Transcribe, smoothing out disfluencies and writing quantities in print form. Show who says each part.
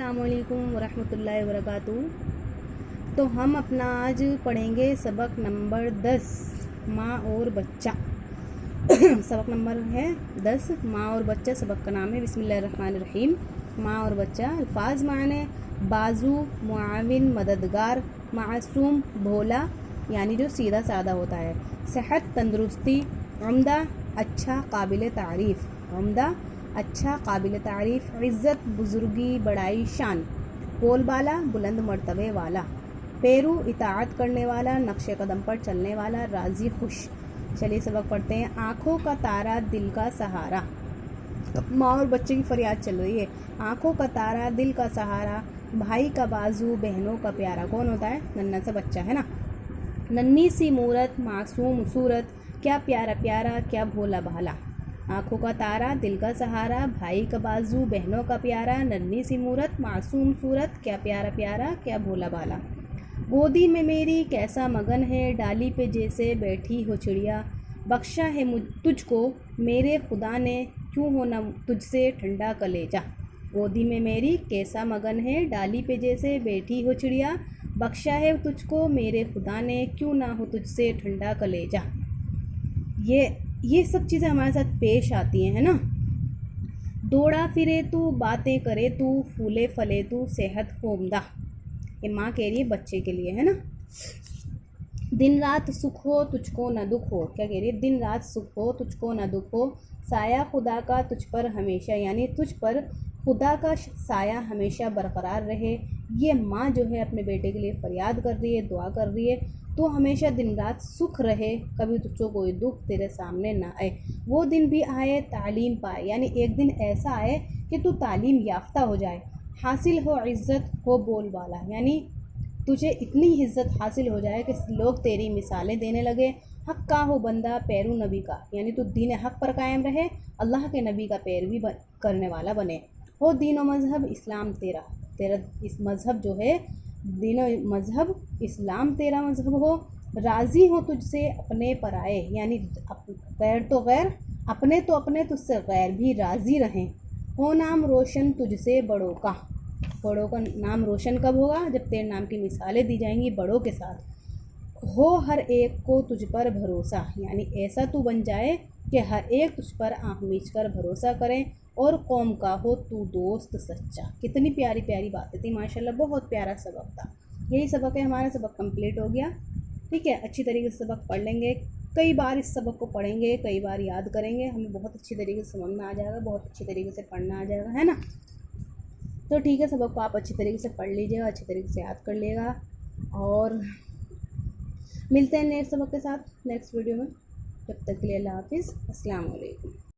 Speaker 1: अस्सलामुअलैकुम वरहमतुल्लाहि वबरकातुहू। तो हम अपना आज पढ़ेंगे सबक नंबर 10 माँ और बच्चा। सबक नंबर है 10 माँ और बच्चा। सबक का नाम है बिस्मिल्लाहिर्रहमानिर्रहीम। माँ और बच्चा। अल्फाज माने बाजू, मुआविन, मददगार, मासूम भोला यानी जो सीधा सादा होता है, सेहत तंदुरुस्ती, उम्दा अच्छा काबिल तारीफ़, उम्दा अच्छा काबिल तारीफ़, इज़्ज़त बुज़ुर्गी बड़ाई शान, बोलबाला बुलंद मर्तबे वाला, पेरू इताअत करने वाला, नक्शे कदम पर चलने वाला, राज़ी खुश। चलिए सबक पढ़ते हैं। आँखों का तारा दिल का सहारा। माँ और बच्चे की फरियाद चल रही है। आँखों का तारा दिल का सहारा, भाई का बाजू बहनों का प्यारा। कौन होता है? नन्हा सा बच्चा है ना। नन्ही सी मूरत मासूम सूरत, क्या प्यारा प्यारा क्या भोला भाला। आँखों का तारा दिल का सहारा, भाई का बाजू बहनों का प्यारा, नन्ही सी मूरत मासूम सूरत, क्या प्यारा प्यारा क्या भोला भाला। गोदी में मेरी कैसा मगन है, डाली पे जैसे बैठी हो चिड़िया, बख्शा है तुझको मेरे खुदा ने, क्यों हो न तुझसे ठंडा कलेजा। गोदी में मेरी कैसा मगन है, डाली पे जैसे बैठी हो चिड़िया, बख्शा है तुझको मेरे खुदा ने, क्यों ना हो तुझसे ठंडा कलेजा। ये सब चीज़ें हमारे साथ पेश आती हैं, है ना। दौड़ा फिरे तू, बातें करे तू, फूले फले तू, सेहत हो उम्दा। ये माँ कह रही है बच्चे के लिए, है ना। दिन रात सुख हो तुझको न दुख हो। क्या कह रही है? दिन रात सुख हो तुझको न दुख हो, साया खुदा का तुझ पर हमेशा, यानी तुझ पर खुदा का साया हमेशा बरकरार रहे। ये माँ जो है अपने बेटे के लिए फरियाद कर रही है, दुआ कर रही है, तो हमेशा दिन रात सुख रहे, कभी तुझको कोई दुख तेरे सामने ना आए। वो दिन भी आए तालीम पाए, यानी एक दिन ऐसा आए कि तू तालीम याफ्ता हो जाए। हासिल हो इज़्ज़त हो बोलबाला, यानी तुझे इतनी इज़्ज़त हासिल हो जाए कि लोग तेरी मिसालें देने लगे। हक़ का हो बंदा पैरू नबी का, यानी तू दीन हक़ पर कायम रहे, अल्लाह के नबी का पैरवी करने वाला बने। हो दीन व मज़हब इस्लाम तेरा, तेरा इस मज़हब जो है दीन व मज़हब इस्लाम तेरा मज़हब हो। राज़ी हो तुझसे अपने पराए, यानी गैर तो गैर, अपने तो अपने, तुझसे गैर भी राज़ी रहें। हो नाम रोशन तुझसे बड़ों का, बड़ों का नाम रोशन कब होगा? जब तेरे नाम की मिसालें दी जाएंगी बड़ों के साथ। हो हर एक को तुझ पर भरोसा, यानी ऐसा तू बन जाए कि हर एक तुझ पर आँख मीच कर भरोसा करें, और कौम का हो तू दोस्त सच्चा। कितनी प्यारी प्यारी बातें थी माशाल्लाह, बहुत प्यारा सबक था। यही सबक है हमारा। सबक कंप्लीट हो गया। ठीक है, अच्छी तरीके से सबक पढ़ लेंगे, कई बार इस सबक को पढ़ेंगे, कई बार याद करेंगे, हमें बहुत अच्छी तरीके से समझ में आ जाएगा, बहुत अच्छी तरीके से पढ़ना आ जाएगा, है ना। तो ठीक है, सबक को आप अच्छी तरीके से पढ़ लीजिएगा, अच्छी तरीके से याद कर लिएगा, और मिलते हैं नेक्स्ट सबक के साथ नेक्स्ट वीडियो में। तब तक के लिए अल्लाह हाफिज़, अस्सलाम वालेकुम।